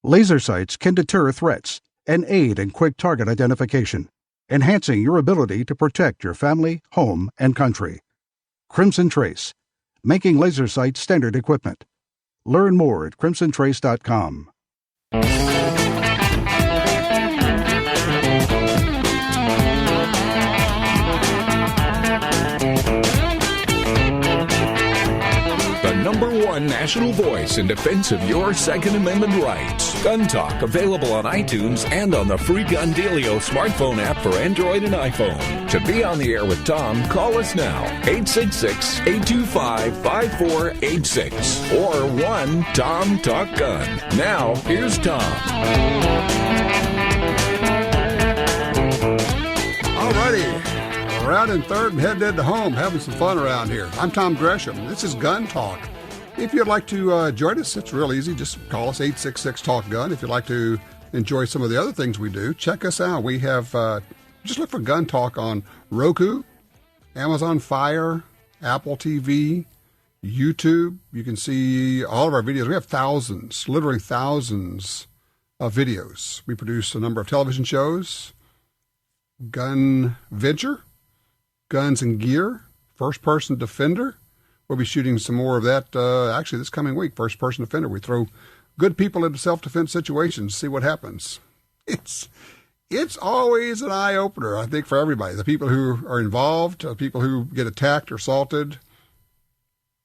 Laser sights can deter threats and aid in quick target identification, enhancing your ability to protect your family, home, and country. Crimson Trace, making laser sights standard equipment. Learn more at crimsontrace.com. #1 national voice in defense of your Second Amendment rights. Gun Talk, available on iTunes and on the free Gun Dealio smartphone app for Android and iPhone. To be on the air with Tom, call us now, 866-825-5486 or 1-TOM-TALK-GUN. Now, here's Tom. Alrighty. Around in third and headed to home, having some fun around here. I'm Tom Gresham. This is Gun Talk. If you'd like to join us, it's real easy. Just call us 866-TALK-GUN. If you'd like to enjoy some of the other things we do, check us out. We have, just look for Gun Talk on Roku, Amazon Fire, Apple TV, YouTube. You can see all of our videos. We have thousands, literally thousands of videos. We produce a number of television shows, Gun Venture, Guns and Gear, First Person Defender. We'll be shooting some more of that actually this coming week, First Person Defender. We throw good people into self-defense situations, see what happens. It's always an eye-opener, I think, for everybody. The people who are involved, people who get attacked or assaulted,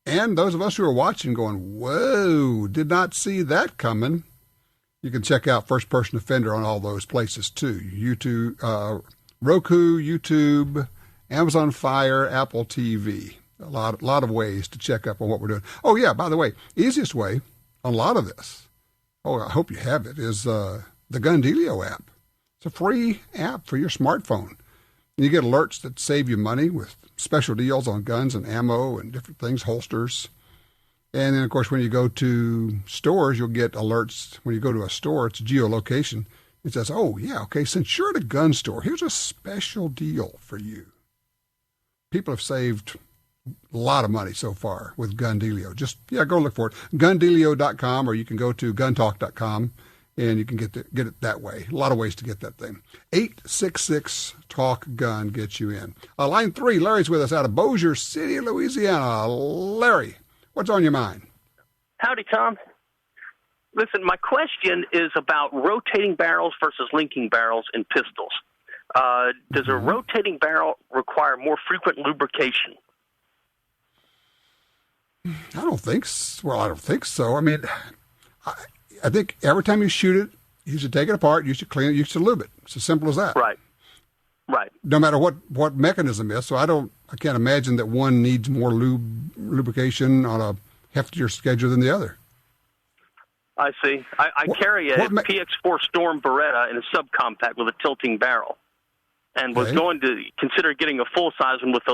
and those of us who are watching going, whoa, did not see that coming. You can check out First Person Defender on all those places, too. YouTube, Roku, YouTube, Amazon Fire, Apple TV. A lot of ways to check up on what we're doing. Oh, yeah, by the way, easiest way on a lot of this, I hope you have it, is the Gun Dealio app. It's a free app for your smartphone. And you get alerts that save you money with special deals on guns and ammo and different things, holsters. And then, of course, when you go to stores, you'll get alerts. When you go to a store, it's geolocation. It says, oh, yeah, okay, since you're at a gun store, here's a special deal for you. People have saved a lot of money so far with Gun Dealio. Just, go look for it. GunDealio.com, or you can go to GunTalk.com, and you can get it that way. A lot of ways to get that thing. 866-TALK-GUN gets you in. Line 3, Larry's with us out of Bossier City, Louisiana. Larry, what's on your mind? Howdy, Tom. Listen, my question is about rotating barrels versus linking barrels in pistols. Does a rotating barrel require more frequent lubrication? I don't think so. Well, I don't think so. I mean, I think every time you shoot it, you should take it apart, you should clean it, you should lube it. It's as simple as that. Right. No matter what mechanism is. So I can't imagine that one needs more lubrication on a heftier schedule than the other. I see. I carry a PX4 Storm Beretta in a subcompact with a tilting barrel, and was going to consider getting a full size one with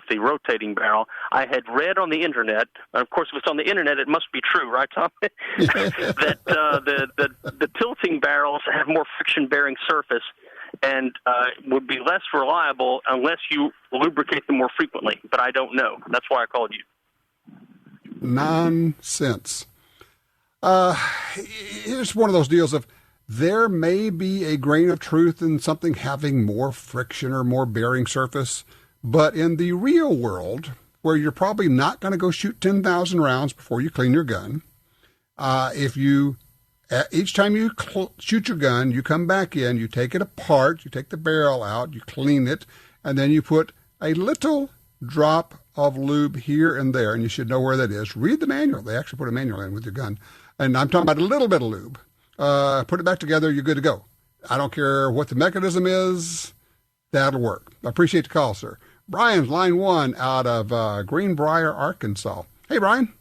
the rotating barrel. I had read on the internet, and of course, if it's on the internet, it must be true, right, Tom? that the tilting barrels have more friction-bearing surface and would be less reliable unless you lubricate them more frequently. But I don't know. That's why I called you. Nonsense. It's one of those deals of there may be a grain of truth in something having more friction or more bearing surface, but in the real world, where you're probably not going to go shoot 10,000 rounds before you clean your gun, if you each time you shoot your gun, you come back in, you take it apart, you take the barrel out, you clean it, and then you put a little drop of lube here and there, and you should know where that is. Read the manual. They actually put a manual in with your gun. And I'm talking about a little bit of lube. Put it back together, you're good to go. I don't care what the mechanism is, that'll work. I appreciate the call, sir. Brian's line 1 out of Greenbrier, Arkansas. Hey, Brian.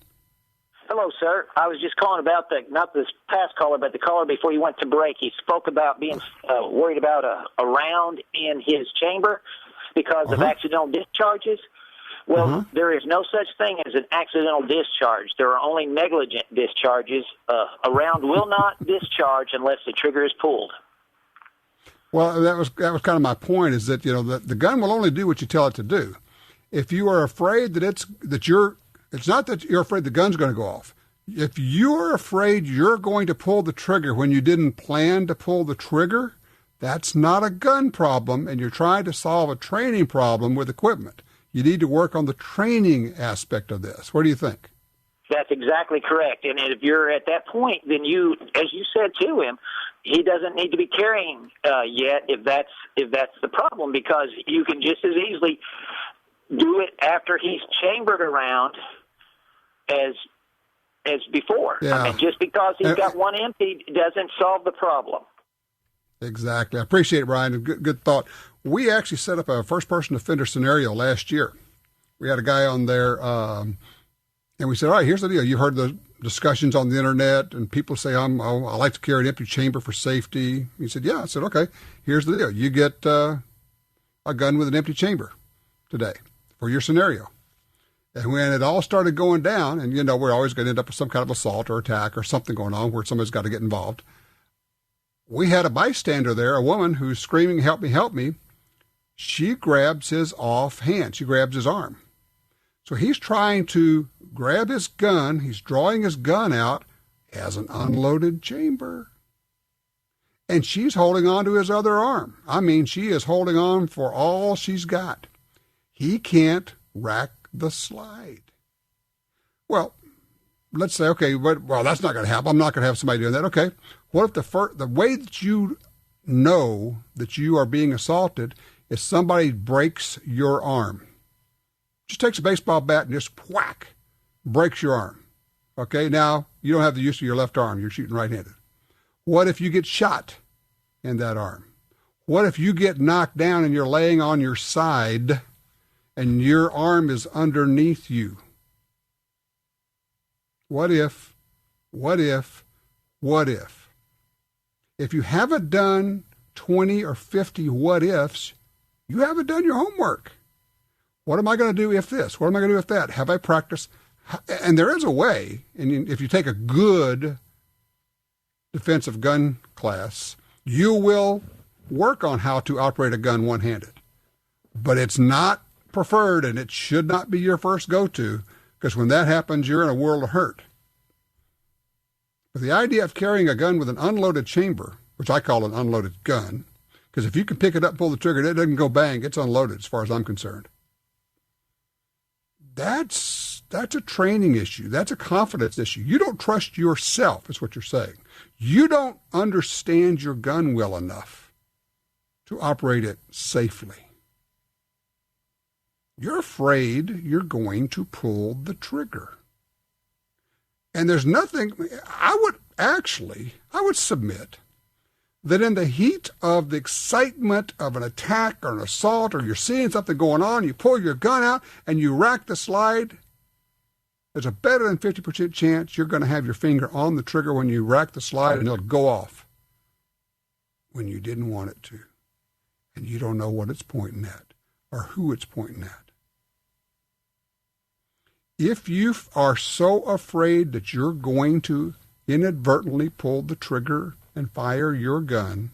Hello, sir. I was just calling about not this past caller, but the caller before you went to break. He spoke about being worried about a round in his chamber because of accidental discharges. Well, there is no such thing as an accidental discharge. There are only negligent discharges. A round will not discharge unless the trigger is pulled. Well, that was kind of my point, is that the gun will only do what you tell it to do. If you are afraid that it's not that you're afraid the gun's going to go off. If you're afraid you're going to pull the trigger when you didn't plan to pull the trigger, that's not a gun problem, and you're trying to solve a training problem with equipment. You need to work on the training aspect of this. What do you think? That's exactly correct. And if you're at that point, then you, as you said to him, he doesn't need to be carrying yet if that's the problem, because you can just as easily do it after he's chambered around as before. Yeah. I mean, just because he's got one empty doesn't solve the problem. Exactly. I appreciate it, Brian. Good thought. We actually set up a first-person offender scenario last year. We had a guy on there, and we said, all right, here's the deal. You've heard the discussions on the Internet, and people say, I like to carry an empty chamber for safety. He said, yeah. I said, okay, here's the deal. You get a gun with an empty chamber today for your scenario. And when it all started going down, and, we're always going to end up with some kind of assault or attack or something going on where somebody's got to get involved, we had a bystander there, a woman who's screaming, help me, help me. She grabs his off hand. She grabs his arm. So he's trying to grab his gun. He's drawing his gun out as an unloaded chamber. And she's holding on to his other arm. I mean, she is holding on for all she's got. He can't rack the slide. Well, let's say, okay, well, that's not going to happen. I'm not going to have somebody doing that. Okay, what if the way that you know that you are being assaulted is somebody breaks your arm? Just takes a baseball bat and just whack, breaks your arm. Okay, now you don't have the use of your left arm. You're shooting right-handed. What if you get shot in that arm? What if you get knocked down and you're laying on your side and your arm is underneath you? What if? If you haven't done 20 or 50 what ifs, you haven't done your homework. What am I going to do if this? What am I going to do if that? Have I practiced? And there is a way, and if you take a good defensive gun class, you will work on how to operate a gun one-handed. But it's not preferred, and it should not be your first go-to, because when that happens, you're in a world of hurt. But the idea of carrying a gun with an unloaded chamber, which I call an unloaded gun, because if you can pick it up and pull the trigger, it doesn't go bang, it's unloaded as far as I'm concerned. That's a training issue. That's a confidence issue. You don't trust yourself, is what you're saying. You don't understand your gun well enough to operate it safely. You're afraid you're going to pull the trigger. And there's nothing, I would submit that in the heat of the excitement of an attack or an assault, or you're seeing something going on, you pull your gun out and you rack the slide, there's a better than 50% chance you're going to have your finger on the trigger when you rack the slide and it'll go off when you didn't want it to. And you don't know what it's pointing at or who it's pointing at. If you are so afraid that you're going to inadvertently pull the trigger and fire your gun,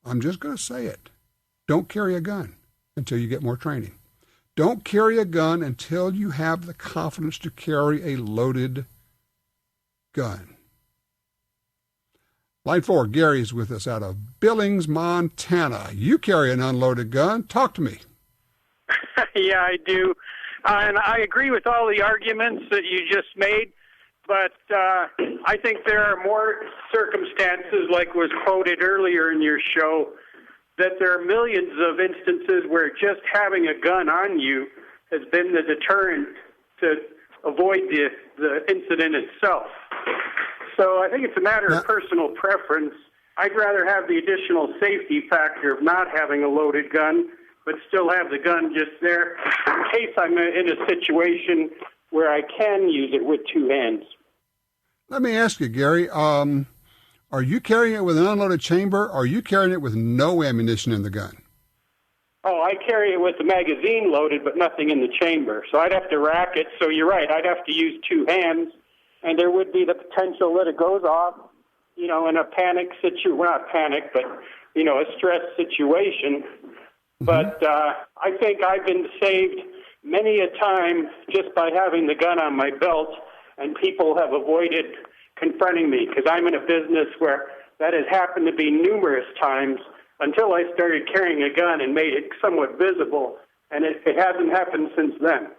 I'm just going to say it. Don't carry a gun until you get more training. Don't carry a gun until you have the confidence to carry a loaded gun. Line 4, Gary is with us out of Billings, Montana. You carry an unloaded gun. Talk to me. Yeah, I do. And I agree with all the arguments that you just made, but I think there are more circumstances, like was quoted earlier in your show, that there are millions of instances where just having a gun on you has been the deterrent to avoid the incident itself. So I think it's a matter of personal preference. I'd rather have the additional safety factor of not having a loaded gun, but still have the gun just there in case I'm in a situation where I can use it with two hands. Let me ask you, Gary, are you carrying it with an unloaded chamber, or are you carrying it with no ammunition in the gun? Oh, I carry it with the magazine loaded, but nothing in the chamber. So I'd have to rack it. So you're right, I'd have to use two hands, and there would be the potential that it goes off, in a panic situation, well, not panic, but, a stress situation. But I think I've been saved many a time just by having the gun on my belt and people have avoided confronting me because I'm in a business where that has happened to be numerous times until I started carrying a gun and made it somewhat visible, and it hasn't happened since then.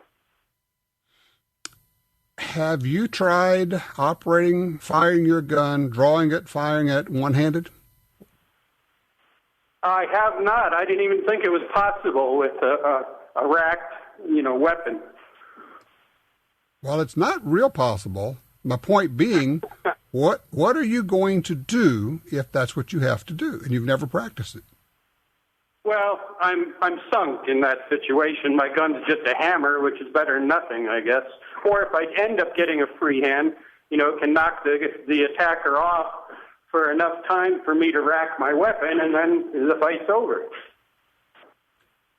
Have you tried firing your gun, drawing it, firing it one-handed? I have not. I didn't even think it was possible with a racked, weapon. Well, it's not real possible. My point being, what are you going to do if that's what you have to do, and you've never practiced it? Well, I'm sunk in that situation. My gun's just a hammer, which is better than nothing, I guess. Or if I end up getting a free hand, it can knock the attacker off for enough time for me to rack my weapon, and then the fight's over.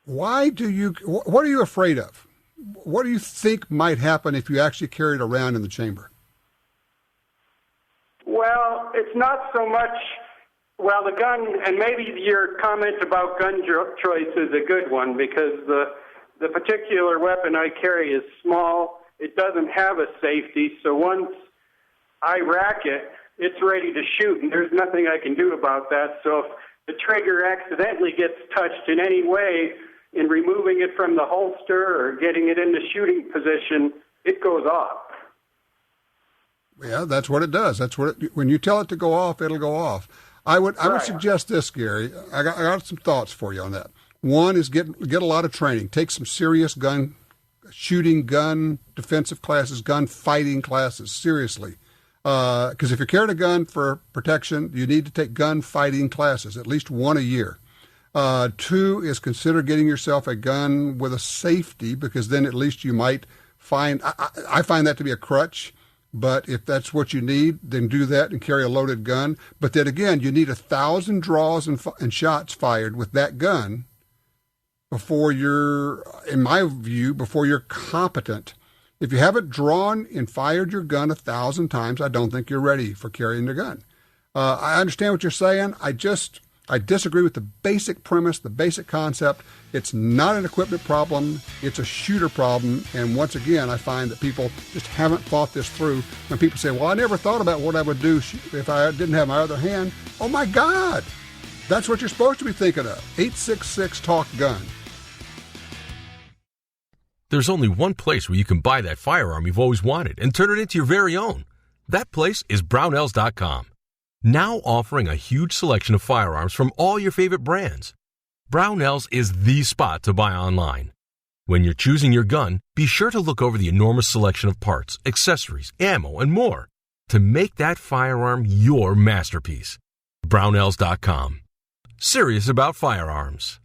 What are you afraid of? What do you think might happen if you actually carry it around in the chamber? Well, it's not so much, the gun, and maybe your comment about gun choice is a good one, because the particular weapon I carry is small. It doesn't have a safety, so once I rack it, it's ready to shoot, and there's nothing I can do about that. So if the trigger accidentally gets touched in any way in removing it from the holster or getting it in the shooting position, it goes off. Yeah, that's what it does. When you tell it to go off, it'll go off. I would suggest this, Gary. I got some thoughts for you on that. One is get a lot of training. Take some serious gun shooting, gun defensive classes, gun fighting classes, seriously. Because if you're carrying a gun for protection, you need to take gun fighting classes, at least one a year. Two is consider getting yourself a gun with a safety, because then at least you might find, I find that to be a crutch, but if that's what you need, then do that and carry a loaded gun. But then again, you need 1,000 draws and shots fired with that gun before you're competent. If you haven't drawn and fired your gun 1,000 times, I don't think you're ready for carrying the gun. I understand what you're saying. I disagree with the basic premise, the basic concept. It's not an equipment problem. It's a shooter problem. And once again, I find that people just haven't thought this through. When people say, well, I never thought about what I would do if I didn't have my other hand. Oh, my God. That's what you're supposed to be thinking of. 866-TALK-GUN. There's only one place where you can buy that firearm you've always wanted and turn it into your very own. That place is Brownells.com. Now offering a huge selection of firearms from all your favorite brands. Brownells is the spot to buy online. When you're choosing your gun, be sure to look over the enormous selection of parts, accessories, ammo, and more to make that firearm your masterpiece. Brownells.com. Serious about firearms.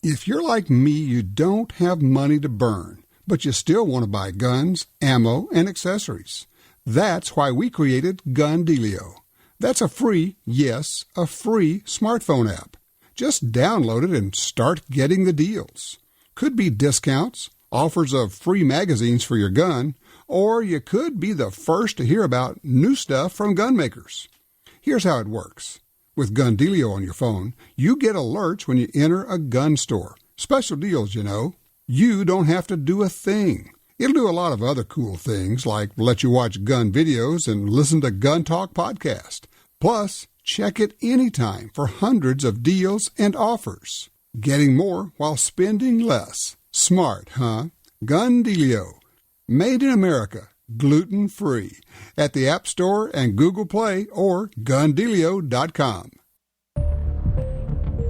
If you're like me, you don't have money to burn, but you still want to buy guns, ammo, and accessories. That's why we created Gun Dealio. That's a free smartphone app. Just download it and start getting the deals. Could be discounts, offers of free magazines for your gun, or you could be the first to hear about new stuff from gun makers. Here's how it works. With Gun Dealio on your phone, you get alerts when you enter a gun store. Special deals, you know. You don't have to do a thing. It'll do a lot of other cool things, like let you watch gun videos and listen to Gun Talk podcast. Plus, check it anytime for hundreds of deals and offers. Getting more while spending less. Smart, huh? Gun Dealio. Made in America. Gluten-free. At the App Store and Google Play or GunDealio.com.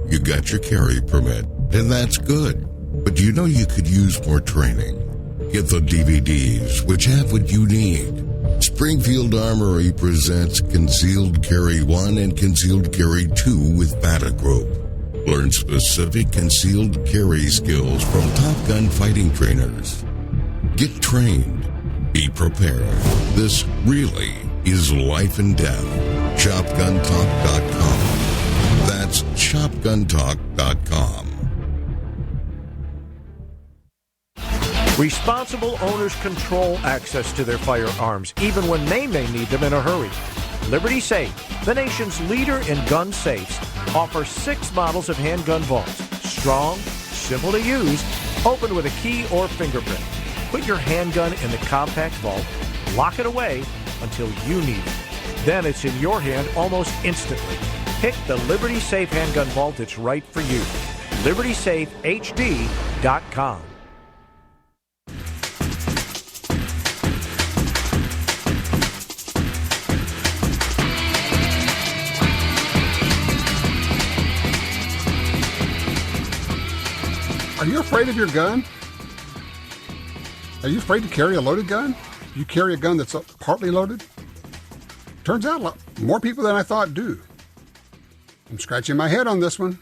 You got your carry permit, and that's good. But you know you could use more training. Get the DVDs, which have what you need. Springfield Armory presents Concealed Carry 1 and Concealed Carry 2 with Bata Group. Learn specific concealed carry skills from Top Gun fighting trainers. Get trained. Be prepared. This really is life and death. ShopGunTalk.com. That's ShopGunTalk.com. Responsible owners control access to their firearms, even when they may need them in a hurry. Liberty Safe, the nation's leader in gun safes, offers 6 models of handgun vaults. Strong, simple to use, open with a key or fingerprint. Put your handgun in the compact vault, lock it away until you need it. Then it's in your hand almost instantly. Pick the Liberty Safe handgun vault that's right for you. LibertySafeHD.com. Are you afraid of your gun? Are you afraid to carry a loaded gun? You carry a gun that's partly loaded? Turns out more people than I thought do. I'm scratching my head on this one.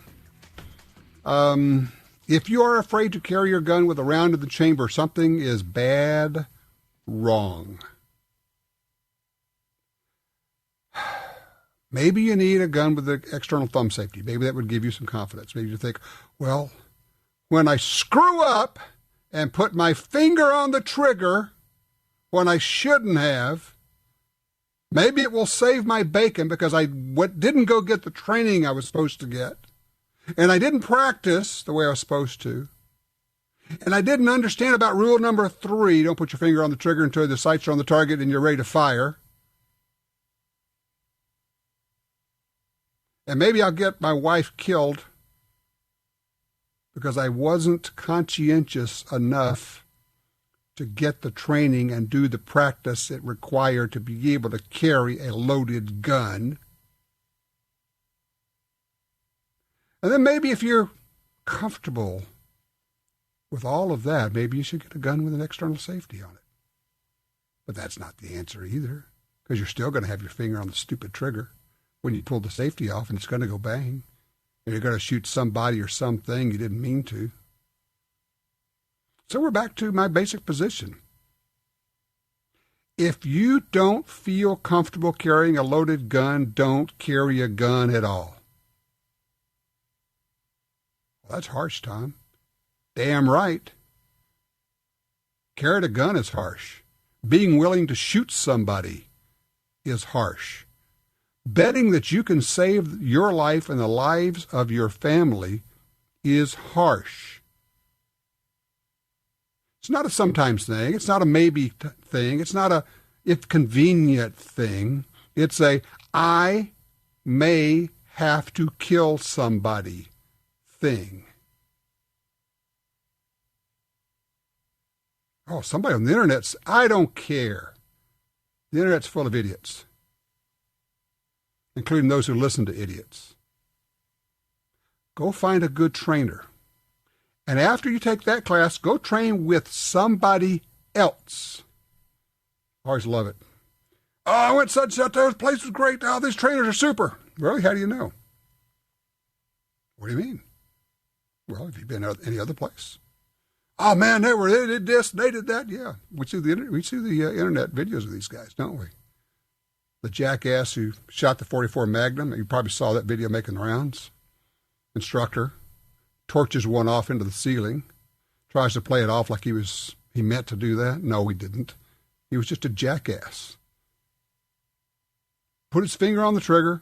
If you are afraid to carry your gun with a round in the chamber, something is bad wrong. Maybe you need a gun with an external thumb safety. Maybe that would give you some confidence. Maybe you think, well, when I screw up and put my finger on the trigger when I shouldn't have, maybe it will save my bacon because I didn't go get the training I was supposed to get, and I didn't practice the way I was supposed to, and I didn't understand about rule number 3, don't put your finger on the trigger until the sights are on the target and you're ready to fire. And maybe I'll get my wife killed because I wasn't conscientious enough to get the training and do the practice it required to be able to carry a loaded gun. And then maybe if you're comfortable with all of that, maybe you should get a gun with an external safety on it. But that's not the answer either, because you're still going to have your finger on the stupid trigger when you pull the safety off, and it's going to go bang. And you're going to shoot somebody or something you didn't mean to. So we're back to my basic position. If you don't feel comfortable carrying a loaded gun, don't carry a gun at all. Well, that's harsh, Tom. Damn right. Carrying a gun is harsh. Being willing to shoot somebody is harsh. Betting that you can save your life and the lives of your family is harsh. It's not a sometimes thing. It's not a maybe thing. It's not a if convenient thing. It's a I may have to kill somebody thing. Oh, somebody on the internet's, I don't care. The internet's full of idiots, including those who listen to idiots. Go find a good trainer. And after you take that class, go train with somebody else. I always love it. Oh, I went such and such, this place was great. Oh, these trainers are super. Really? How do you know? What do you mean? Well, have you been any other place? Oh, man, they did this, they did that. Yeah, we see the internet videos of these guys, don't we? The jackass who shot the .44 Magnum, you probably saw that video making the rounds. Instructor torches one off into the ceiling, tries to play it off like he meant to do that. No, he didn't. He was just a jackass. Put his finger on the trigger,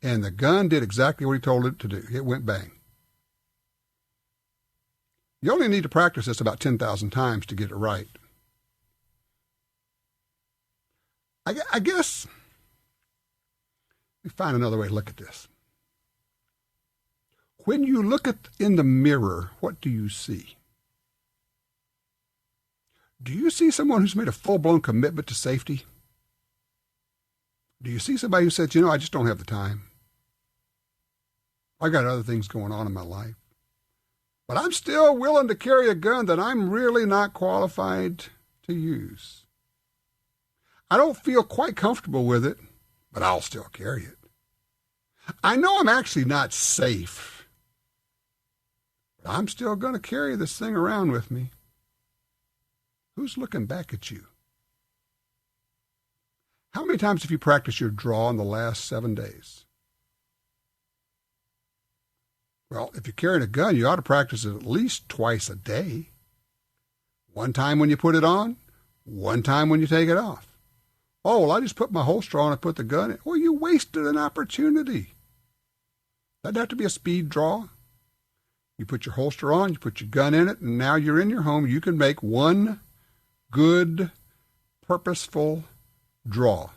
and the gun did exactly what he told it to do. It went bang. You only need to practice this about 10,000 times to get it right. I guess, let me find another way to look at this. When you look in the mirror, what do you see? Do you see someone who's made a full-blown commitment to safety? Do you see somebody who says, I just don't have the time. I got other things going on in my life. But I'm still willing to carry a gun that I'm really not qualified to use. I don't feel quite comfortable with it, but I'll still carry it. I know I'm actually not safe, but I'm still going to carry this thing around with me. Who's looking back at you? How many times have you practiced your draw in the last 7 days? Well, if you're carrying a gun, you ought to practice it at least twice a day. One time when you put it on, one time when you take it off. Oh, well, I just put my holster on and put the gun in. Well, you wasted an opportunity. Doesn't have to be a speed draw. You put your holster on, you put your gun in it, and now you're in your home. You can make one good, purposeful draw.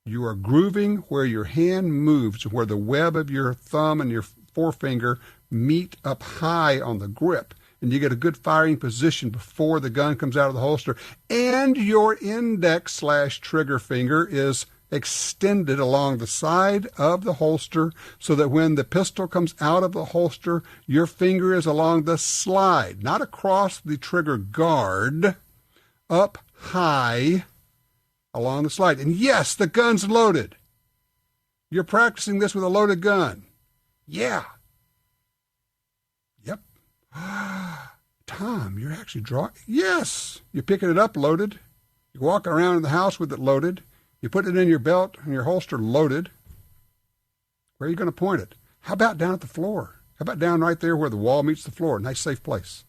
You are grooving where your hand moves, where the web of your thumb and your forefinger meet up high on the grip, and you get a good firing position before the gun comes out of the holster, and your index/trigger finger is extended along the side of the holster so that when the pistol comes out of the holster, your finger is along the slide, not across the trigger guard, up high along the slide. And yes, the gun's loaded. You're practicing this with a loaded gun. Yeah. Yep. Tom, you're actually drawing. Yes. You're picking it up loaded. You're walking around in the house with it loaded. You put it in your belt and your holster loaded. Where are you going to point it? How about down at the floor? How about down right there where the wall meets the floor? Nice, safe place.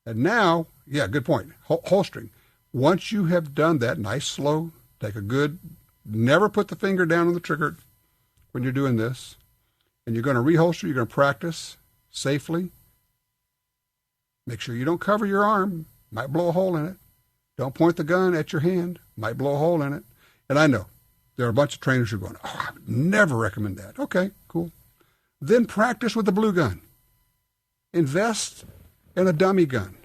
And now, yeah, good point. Holstering. Once you have done that, nice, slow, take a good, never put the finger down on the trigger when you're doing this. And you're going to reholster, you're going to practice safely. Make sure you don't cover your arm. Might blow a hole in it. Don't point the gun at your hand. Might blow a hole in it. And I know there are a bunch of trainers who are going, I would never recommend that. Okay, cool. Then practice with the blue gun. Invest in a dummy gun.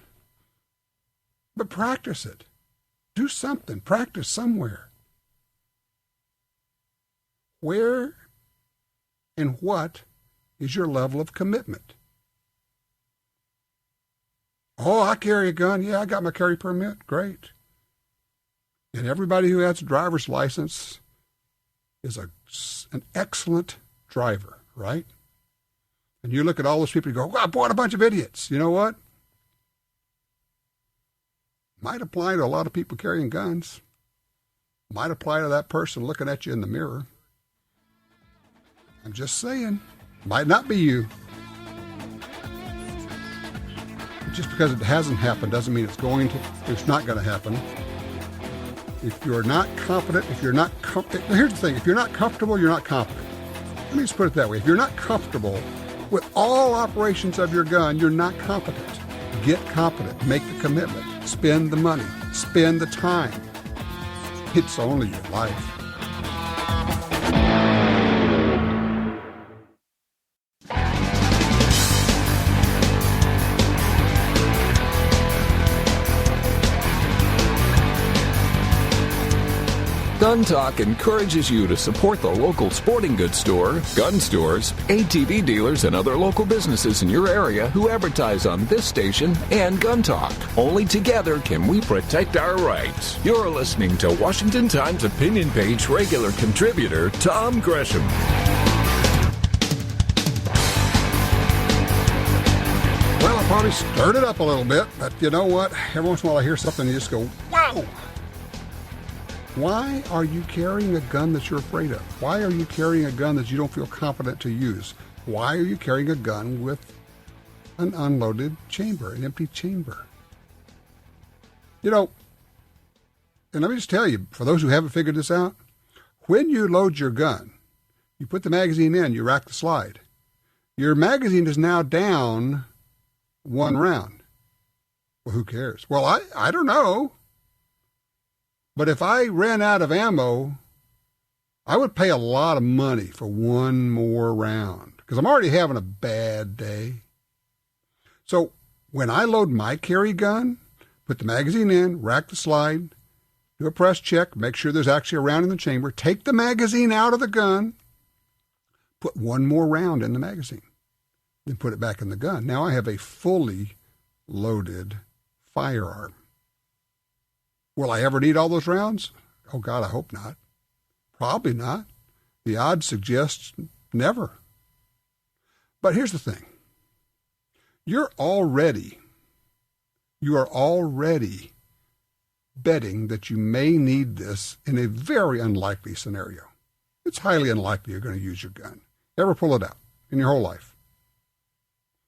But practice it. Do something. Practice somewhere. Where and what is your level of commitment? Oh, I carry a gun. Yeah, I got my carry permit. Great. And everybody who has a driver's license is an excellent driver, right? And you look at all those people and go, wow, what a bunch of idiots. You know what? Might apply to a lot of people carrying guns. Might apply to that person looking at you in the mirror. I'm just saying. Might not be you. Just because it hasn't happened doesn't mean it's not going to happen. If you're not confident, here's the thing, if you're not comfortable, you're not competent. Let me just put it that way. If you're not comfortable with all operations of your gun, you're not competent. Get competent. Make the commitment. Spend the money. Spend the time. It's only your life. Gun Talk encourages you to support the local sporting goods store, gun stores, ATV dealers, and other local businesses in your area who advertise on this station and Gun Talk. Only together can we protect our rights. You're listening to Washington Times opinion page regular contributor Tom Gresham. Well, I probably stirred it up a little bit, but you know what? Every once in a while I hear something and you just go, wow! Why are you carrying a gun that you're afraid of? Why are you carrying a gun that you don't feel confident to use? Why are you carrying a gun with an unloaded chamber, an empty chamber? You know, and let me just tell you, for those who haven't figured this out, when you load your gun, you put the magazine in, you rack the slide. Your magazine is now down one round. Well, who cares? Well, I don't know. But if I ran out of ammo, I would pay a lot of money for one more round because I'm already having a bad day. So when I load my carry gun, put the magazine in, rack the slide, do a press check, make sure there's actually a round in the chamber, take the magazine out of the gun, put one more round in the magazine, then put it back in the gun. Now I have a fully loaded firearm. Will I ever need all those rounds? Oh, God, I hope not. Probably not. The odds suggest never. But here's the thing. You are already betting that you may need this in a very unlikely scenario. It's highly unlikely you're going to use your gun. Ever pull it out in your whole life.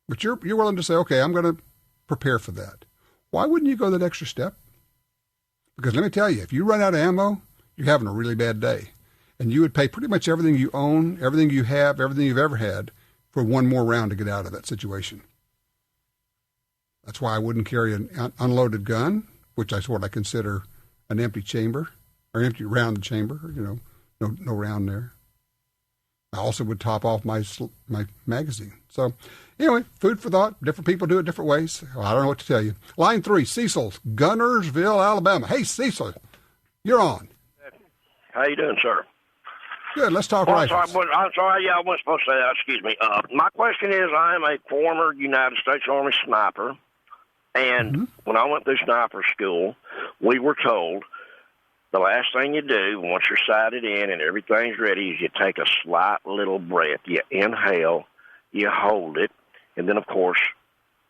But you're willing to say, okay, I'm going to prepare for that. Why wouldn't you go that extra step? Because let me tell you, if you run out of ammo, you're having a really bad day. And you would pay pretty much everything you own, everything you have, everything you've ever had for one more round to get out of that situation. That's why I wouldn't carry an unloaded gun, which is what I consider an empty chamber, or empty round chamber, no round there. I also would top off my magazine. So anyway, food for thought. Different people do it different ways. Well, I don't know what to tell you. Line 3, Cecil, Gunnersville, Alabama. Hey, Cecil, you're on. How you doing, sir? Good. Let's talk rifles. I'm sorry. Yeah, I wasn't supposed to say that. Excuse me. My question is, I am a former United States Army sniper, and when I went through sniper school, we were told the last thing you do once you're sighted in and everything's ready is you take a slight little breath. You inhale, you hold it, and then of course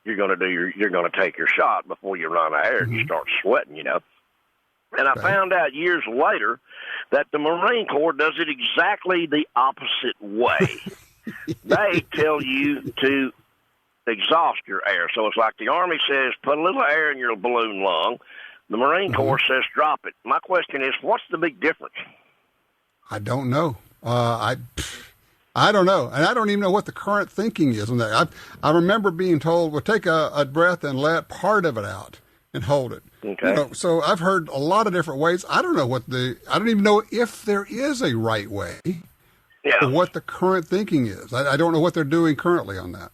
you're going to take your shot before you run out of air and you start sweating, And I found out years later that the Marine Corps does it exactly the opposite way. They tell you to exhaust your air. So it's like the Army says, put a little air in your balloon lung. The Marine Corps says drop it. My question is, what's the big difference? I don't know. I don't know. And I don't even know what the current thinking is on that. I remember being told, well, take a breath and let part of it out and hold it. Okay. So I've heard a lot of different ways. I don't know I don't even know if there is a right way or what the current thinking is. I don't know what they're doing currently on that.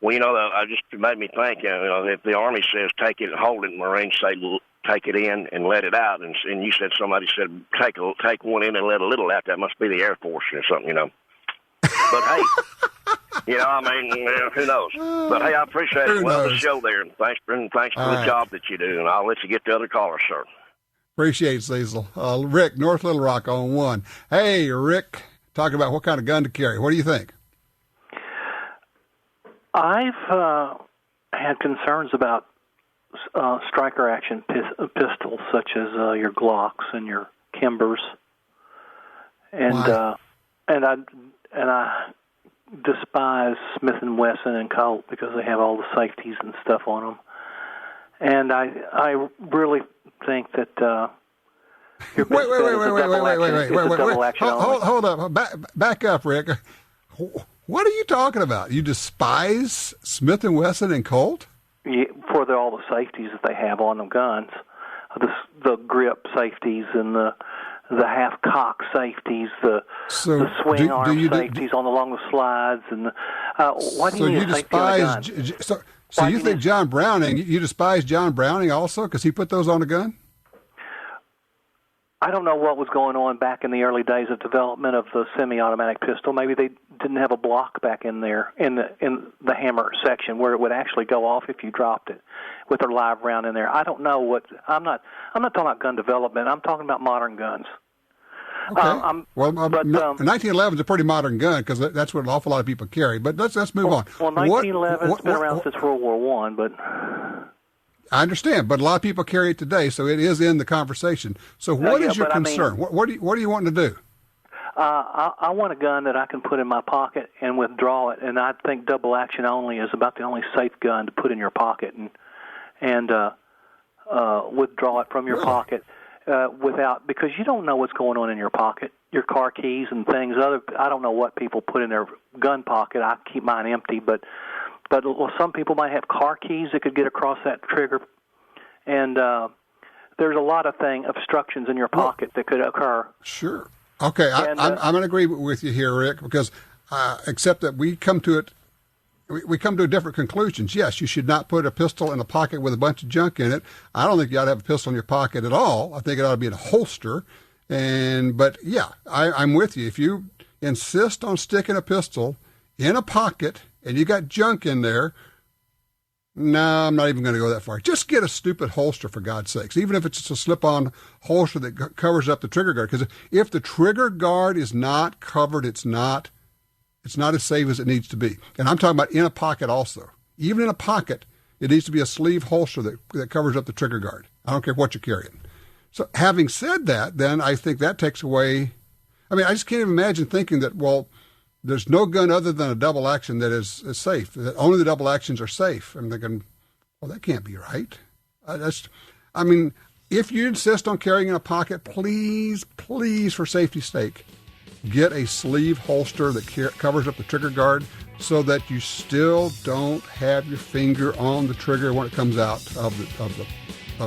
Well, I just made me think, if the Army says take it and hold it, Marines say take it in and let it out, and you said somebody said take one in and let a little out, that must be the Air Force or something, But hey, who knows? But hey, I appreciate it. Well, the show there, and thanks for the job that you do, and I'll let you get the other callers, sir. Appreciate it, Cecil. Rick, North Little Rock on 1. Hey, Rick, talking about what kind of gun to carry. What do you think? I've had concerns about striker action pistols, such as your Glocks and your Kimbers, and I despise Smith & Wesson and Colt because they have all the safeties and stuff on them, and I really think that your double action. Hold up, back up, Rick. What are you talking about? You despise Smith & Wesson and Colt? Yeah, for all the safeties that they have on them guns, the grip safeties and the half-cock safeties, the swing arm safeties along the slides, and why do you need a safety on a gun? So you think John Browning? You despise John Browning also because he put those on a gun? I don't know what was going on back in the early days of development of the semi-automatic pistol. Maybe they didn't have a block back in there in the hammer section where it would actually go off if you dropped it with a live round in there. I don't know what. I'm not talking about gun development. I'm talking about modern guns. Okay. 1911 is a pretty modern gun because that's what an awful lot of people carry. But let's move on. Well, 1911's been around since World War I, but. I understand, but a lot of people carry it today, so it is in the conversation. So what is your concern? What do you want to do? I want a gun that I can put in my pocket and withdraw it, and I think double action only is about the only safe gun to put in your pocket and withdraw it from your pocket because you don't know what's going on in your pocket, your car keys and things. I don't know what people put in their gun pocket. I keep mine empty, but some people might have car keys that could get across that trigger, and there's a lot of obstructions in your pocket that could occur. Sure. Okay, I'm going to agree with you here, Rick, because except that we come to different conclusions. Yes, you should not put a pistol in a pocket with a bunch of junk in it. I don't think you ought to have a pistol in your pocket at all. I think it ought to be in a holster. But yeah, I'm with you. If you insist on sticking a pistol in a pocket and you got junk in there, no, I'm not even going to go that far. Just get a stupid holster, for God's sakes, even if it's just a slip-on holster that covers up the trigger guard. Because if the trigger guard is not covered, it's not as safe as it needs to be. And I'm talking about in a pocket also. Even in a pocket, it needs to be a sleeve holster that covers up the trigger guard. I don't care what you're carrying. So having said that, then I think that takes away, I just can't even imagine thinking that, well, there's no gun other than a double action that is safe. That only the double actions are safe. I'm thinking, well, that can't be right. If you insist on carrying in a pocket, please, for safety's sake, get a sleeve holster that covers up the trigger guard so that you still don't have your finger on the trigger when it comes out of the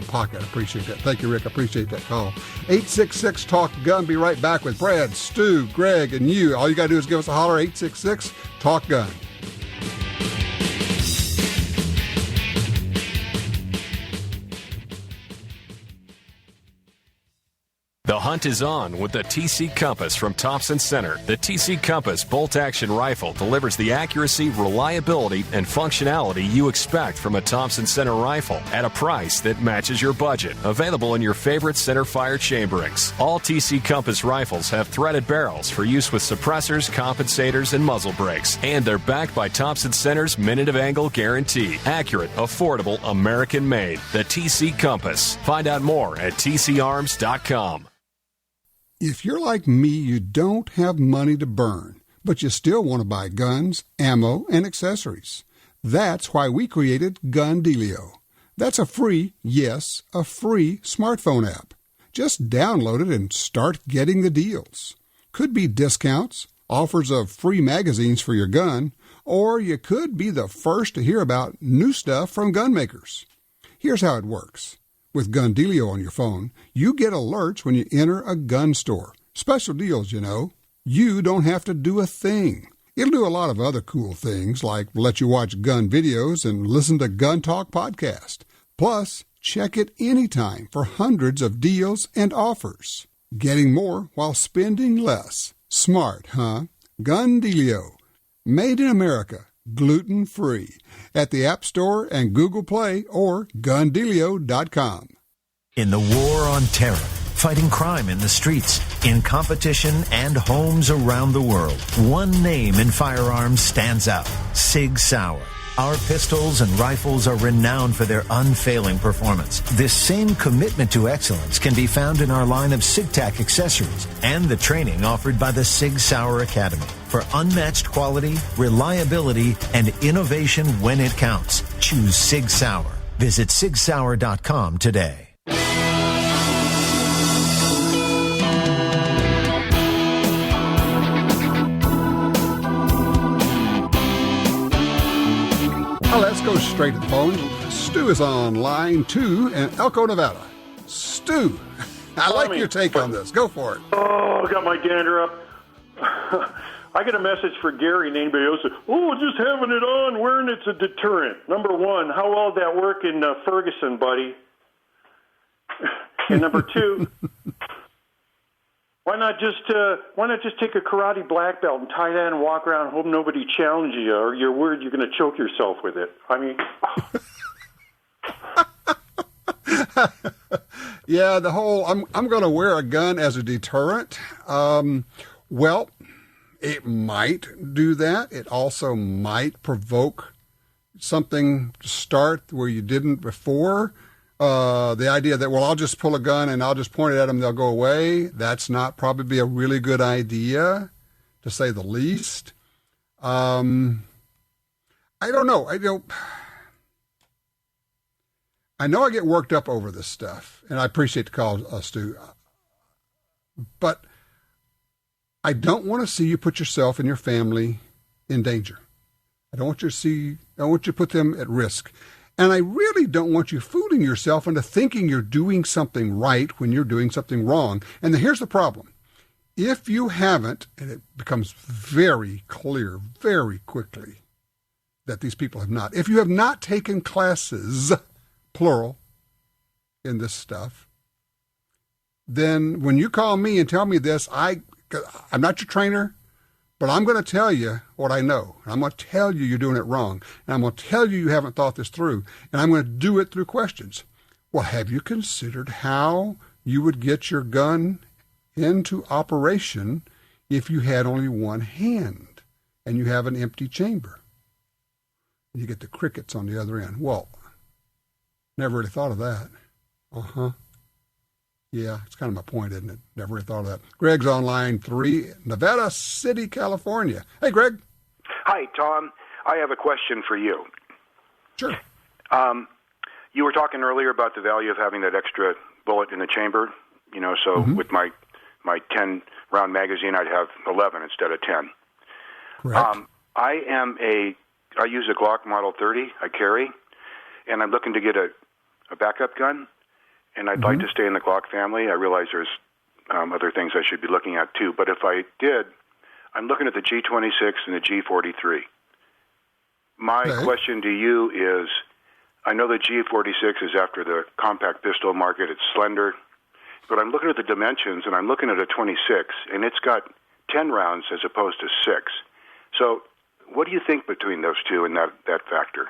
pocket. I appreciate that. Thank you, Rick. I appreciate that call. 866-TALK-GUN. Be right back with Brad, Stu, Greg, and you. All you got to do is give us a holler, 866-TALK-GUN. The hunt is on with the TC Compass from Thompson Center. The TC Compass bolt-action rifle delivers the accuracy, reliability, and functionality you expect from a Thompson Center rifle at a price that matches your budget. Available in your favorite center-fire chamberings. All TC Compass rifles have threaded barrels for use with suppressors, compensators, and muzzle brakes. And they're backed by Thompson Center's minute of angle guarantee. Accurate, affordable, American-made. The TC Compass. Find out more at tcarms.com. If you're like me, you don't have money to burn, but you still want to buy guns, ammo, and accessories. That's why we created Gun Dealio. That's a free smartphone app. Just download it and start getting the deals. Could be discounts, offers of free magazines for your gun, or you could be the first to hear about new stuff from gun makers. Here's how it works. With Gun Dealio on your phone, you get alerts when you enter a gun store. Special deals, you know. You don't have to do a thing. It'll do a lot of other cool things, like let you watch gun videos and listen to Gun Talk podcast. Plus, check it anytime for hundreds of deals and offers. Getting more while spending less. Smart, huh? Gun Dealio. Made in America. Gluten-free. At the App Store and Google Play or GunDealio.com. In the war on terror, fighting crime in the streets, in competition and homes around the world, one name in firearms stands out: Sig Sauer. Our pistols and rifles are renowned for their unfailing performance. This same commitment to excellence can be found in our line of SigTac accessories and the training offered by the Sig Sauer Academy. For unmatched quality, reliability, and innovation when it counts, choose Sig Sauer. Visit SigSauer.com today. Well, let's go straight to the phone. Stu is on line 2 in Elko, Nevada. Stu, I like your take on this. Go for it. Oh, I got my gander up. I get a message for Gary and anybody else. Oh, just having it on, wearing it's a deterrent. Number one, how well did that work in Ferguson, buddy? And number two, why not just take a karate black belt and tie that and walk around and hope nobody challenges you, or you're worried you're going to choke yourself with it? I mean, yeah, the whole I'm going to wear a gun as a deterrent. Well, it might do that. It also might provoke something to start where you didn't before. The idea that, well, I'll just pull a gun and I'll just point it at them, they'll go away. That's not probably a really good idea, to say the least. I don't know. I know I get worked up over this stuff, and I appreciate the call, Stu. But I don't want to see you put yourself and your family in danger. I don't want you to put them at risk. And I really don't want you fooling yourself into thinking you're doing something right when you're doing something wrong. And here's the problem. If you haven't, and it becomes very clear very quickly that these people have not, if you have not taken classes, plural, in this stuff, then when you call me and tell me this, I'm not your trainer, but I'm going to tell you what I know. And I'm going to tell you you're doing it wrong. And I'm going to tell you haven't thought this through. And I'm going to do it through questions. Well, have you considered how you would get your gun into operation if you had only one hand and you have an empty chamber? And you get the crickets on the other end. Well, never really thought of that. Yeah, it's kind of my point, isn't it? Never really thought of that. Greg's on line 3, Nevada City, California. Hey, Greg. Hi, Tom. I have a question for you. Sure. You were talking earlier about the value of having that extra bullet in the chamber. You know, so with my 10-round magazine, I'd have 11 instead of 10. Correct. I use a Glock Model 30, I carry, and I'm looking to get a backup gun, and I'd like to stay in the Glock family. I realize there's other things I should be looking at too, but if I did, I'm looking at the G26 and the G43. My question to you is, I know the G46 is after the compact pistol market. It's slender, but I'm looking at the dimensions, and I'm looking at a 26, and it's got 10 rounds as opposed to 6. So what do you think between those two and that factor?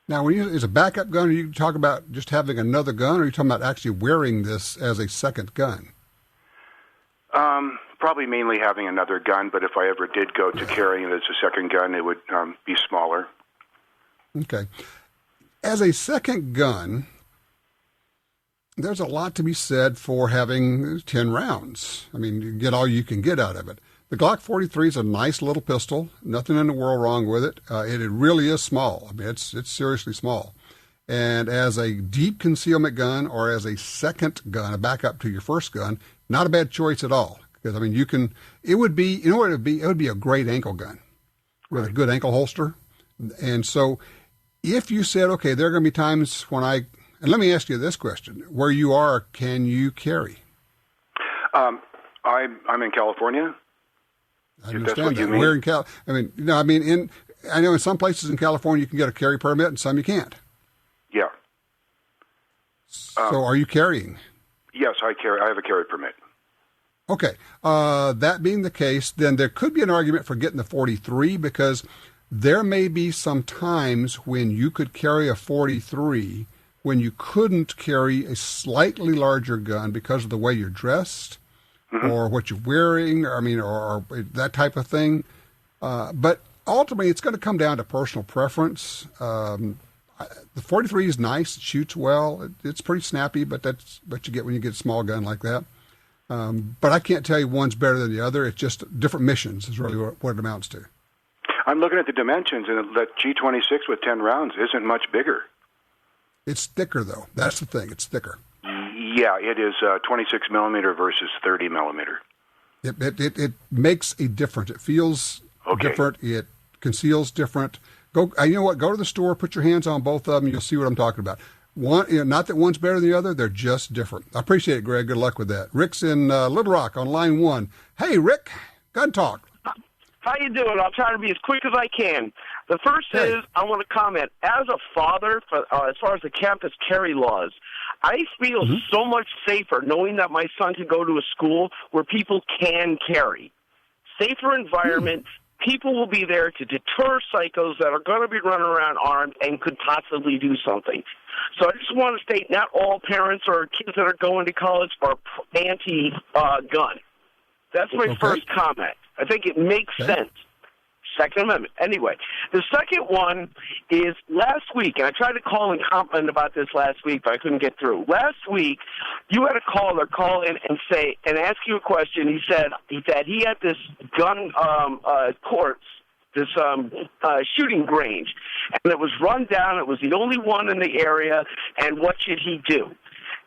Now, when is a backup gun, are you talking about just having another gun, or are you talking about actually wearing this as a second gun? Probably mainly having another gun, but if I ever did go to carrying it as a second gun, it would be smaller. Okay. As a second gun, there's a lot to be said for having 10 rounds. I mean, you get all you can get out of it. The Glock 43 is a nice little pistol. Nothing in the world wrong with it. It really is small. I mean, it's seriously small. And as a deep concealment gun or as a second gun, a backup to your first gun, not a bad choice at all. Because, I mean, it would be a great ankle gun with a good ankle holster. And so if you said, okay, there are going to be times when and let me ask you this question. Where you are, can you carry? I'm in California. I understand that. Where in I know in some places in California you can get a carry permit and some you can't. Yeah. So are you carrying? Yes, I carry. I have a carry permit. Okay. That being the case, then there could be an argument for getting the 43 because there may be some times when you could carry a 43 when you couldn't carry a slightly larger gun because of the way you're dressed or what you're wearing, or that type of thing. But ultimately, it's going to come down to personal preference. The 43 is nice. It shoots well. It's pretty snappy, but that's what you get when you get a small gun like that. But I can't tell you one's better than the other. It's just different missions is really what it amounts to. I'm looking at the dimensions, and that G26 with 10 rounds isn't much bigger. It's thicker, though. That's the thing. It's thicker. Yeah, it is 26 millimeter versus 30 millimeter. It makes a difference. It feels different. It conceals different. You know what? Go to the store, put your hands on both of them, you'll see what I'm talking about. One, not that one's better than the other, they're just different. I appreciate it, Greg. Good luck with that. Rick's in Little Rock on line 1. Hey, Rick, Gun Talk. How you doing? I'll try to be as quick as I can. The first is I want to comment. As a father, as far as the campus carry laws, I feel so much safer knowing that my son can go to a school where people can carry. Safer environment. People will be there to deter psychos that are going to be running around armed and could possibly do something. So I just want to state not all parents or kids that are going to college are anti-gun. That's my first comment. I think it makes sense. Second Amendment. Anyway, the second one is last week, and I tried to call and comment about this last week, but I couldn't get through. Last week, you had a caller call in and ask you a question. He said that he had this gun courts, this shooting range, and it was run down. It was the only one in the area, and what should he do?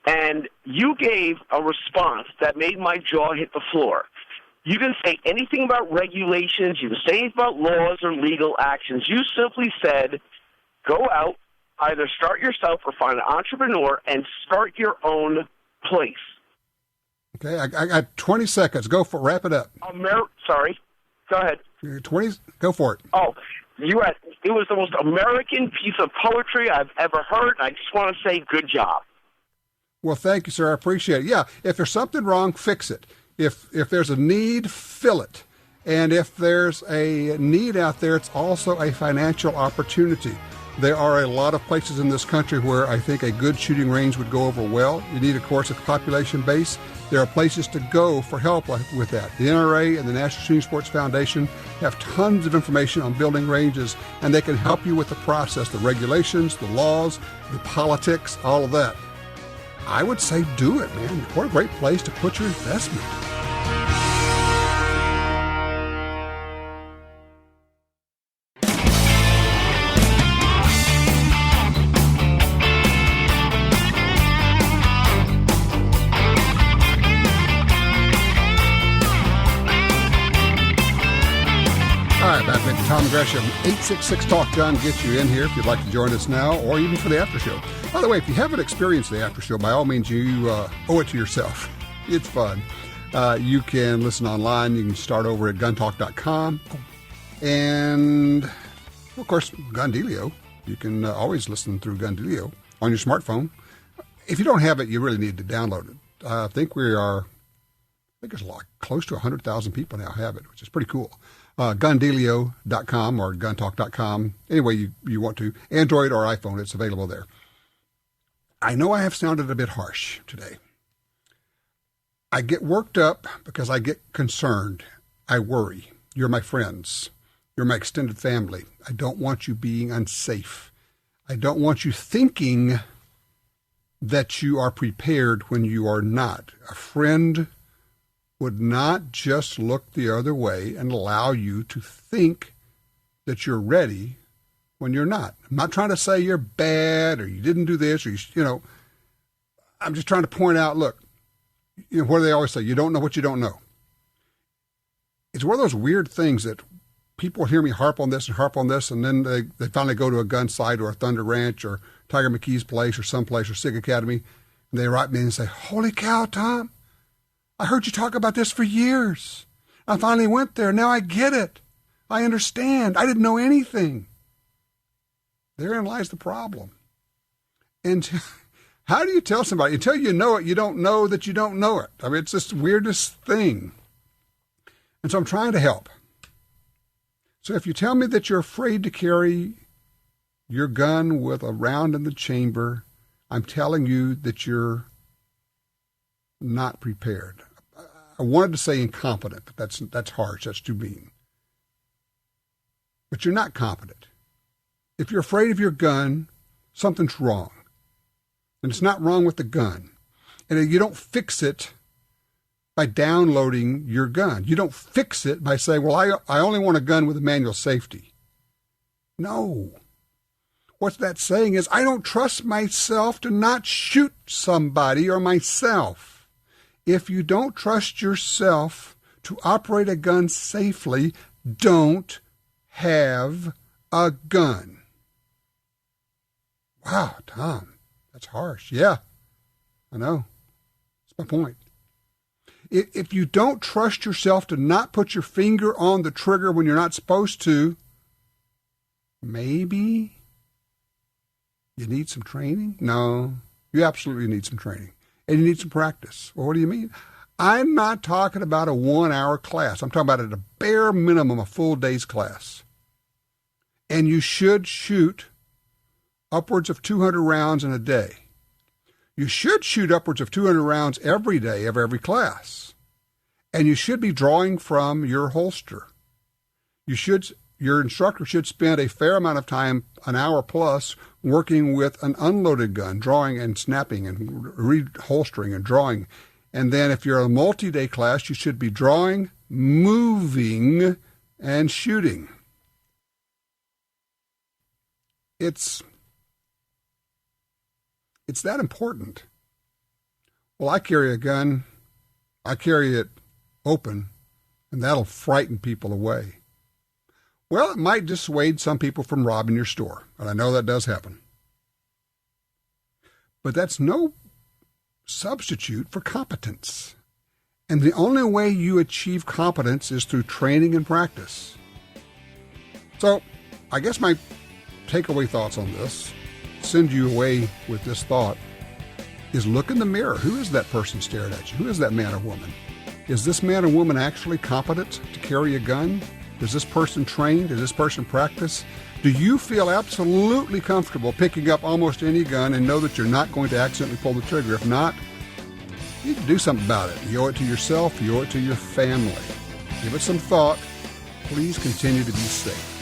And you gave a response that made my jaw hit the floor. You didn't say anything about regulations. You didn't say anything about laws or legal actions. You simply said, go out, either start yourself or find an entrepreneur and start your own place. Okay, I got 20 seconds. Go for it. Wrap it up. Sorry. Go ahead. 20. Go for it. Oh, it was the most American piece of poetry I've ever heard. I just want to say good job. Well, thank you, sir. I appreciate it. Yeah, if there's something wrong, fix it. If there's a need, fill it. And if there's a need out there, it's also a financial opportunity. There are a lot of places in this country where I think a good shooting range would go over well. You need, of course, a population base. There are places to go for help with that. The NRA and the National Shooting Sports Foundation have tons of information on building ranges, and they can help you with the process, the regulations, the laws, the politics, all of that. I would say do it, man. What a great place to put your investment. All right, back with Tom Gresham. 866-TALK-GUN gets you in here if you'd like to join us now or even for the after show. By the way, if you haven't experienced the after show, by all means, you owe it to yourself. It's fun. You can listen online. You can start over at guntalk.com. And, of course, Gun Dealio. You can always listen through Gun Dealio on your smartphone. If you don't have it, you really need to download it. I think there's like close to 100,000 people now have it, which is pretty cool. Gundealio.com or guntalk.com. Any way you want to. Android or iPhone, it's available there. I know I have sounded a bit harsh today. I get worked up because I get concerned. I worry. You're my friends. You're my extended family. I don't want you being unsafe. I don't want you thinking that you are prepared when you are not. A friend would not just look the other way and allow you to think that you're ready when you're not. I'm not trying to say you're bad or you didn't do this or I'm just trying to point out, look, what do they always say? You don't know what you don't know. It's one of those weird things that people hear me harp on this, and then they finally go to a gun site or a Thunder Ranch or Tiger McKee's place or someplace or SIG Academy, and they write me and say, holy cow, Tom, I heard you talk about this for years. I finally went there. Now I get it. I understand. I didn't know anything. Therein lies the problem. And how do you tell somebody? Until you know it, you don't know that you don't know it. I mean, it's this weirdest thing. And so I'm trying to help. So if you tell me that you're afraid to carry your gun with a round in the chamber, I'm telling you that you're not prepared. I wanted to say incompetent, but that's harsh. That's too mean. But you're not competent. If you're afraid of your gun, something's wrong. And it's not wrong with the gun. And you don't fix it by downloading your gun. You don't fix it by saying, well, I only want a gun with a manual safety. No. What that's saying is, I don't trust myself to not shoot somebody or myself. If you don't trust yourself to operate a gun safely, don't have a gun. Wow, Tom, that's harsh. Yeah, I know. That's my point. If you don't trust yourself to not put your finger on the trigger when you're not supposed to, maybe you need some training? No, you absolutely need some training. And you need some practice. Well, what do you mean? I'm not talking about a 1-hour class. I'm talking about at a bare minimum a full day's class. And you should shoot upwards of 200 rounds in a day. You should shoot upwards of 200 rounds every day of every class. And you should be drawing from your holster. Your instructor should spend a fair amount of time, an hour plus, working with an unloaded gun, drawing and snapping and reholstering and drawing. And then if you're a multi-day class, you should be drawing, moving, and shooting. It's that important. Well, I carry a gun. I carry it open, and that'll frighten people away. Well, it might dissuade some people from robbing your store, and I know that does happen. But that's no substitute for competence. And the only way you achieve competence is through training and practice. So, I guess my takeaway thoughts on this, send you away with this thought, is look in the mirror. Who is that person staring at you? Who is that man or woman? Is this man or woman actually competent to carry a gun? Is this person trained? Is this person practiced? Do you feel absolutely comfortable picking up almost any gun and know that you're not going to accidentally pull the trigger? If not, you need to do something about it. You owe it to yourself. You owe it to your family. Give it some thought. Please continue to be safe.